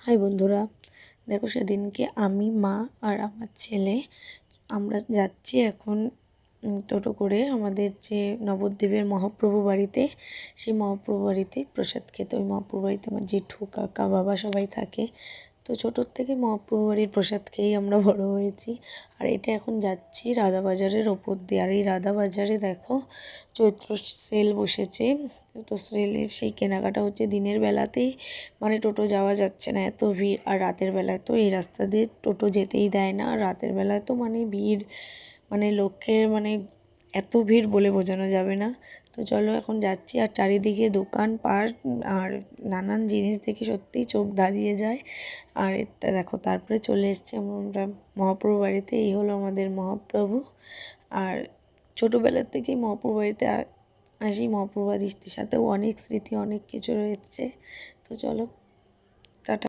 High বন্ধুরা, দেখো সেদিনকে আমি, মা আর আমার ছেলে আমরা যাচ্ছি এখন টোটো করে আমাদের যে নবদ্বীপের মহাপ্রভু বাড়িতে, সেই মহাপ্রভু বাড়িতে প্রসাদ খেতে। ওই মহাপ্রভু বাড়িতে আমার জেঠু, কাকা, বাবা সবাই থাকে। তো ছোটোর থেকে মহাপ্রভু বাড়ির প্রসাদ খেয়েই আমরা বড় হয়েছি। আর এটা এখন যাচ্ছি রাধাবাজারের ওপর দিয়ে। আর এই রাধাবাজারে দেখো চৈত্র সেল বসেছে। তো সেলের সেই কেনাকাটা হচ্ছে দিনের বেলাতেই, মানে টোটো যাওয়া যাচ্ছে না, এত ভিড়। আর রাতের বেলায় তো এই রাস্তা দিয়ে টোটো যেতেই দেয় না। আর রাতের বেলায় তো মানে ভিড়, মানে লোকের মানে এত ভিড় বলে বোঝানো যাবে না। তো চলো এখন যাচ্ছি। আর চারিদিকে দোকানপাট আর নানান জিনিস দেখে সত্যিই চোখ দাঁড়িয়ে যায়। আর এটা দেখো তারপরে চলে এসেছি আমরা মহাপ্রভু বাড়িতে। এই হলো আমাদের মহাপ্রভু। আর ছোটোবেলার থেকেই মহাপ্রভু বাড়িতে আসি। মহাপ্রভু বাড়ির সাথেও অনেক স্মৃতি, অনেক কিছু রয়েছে। তো চলো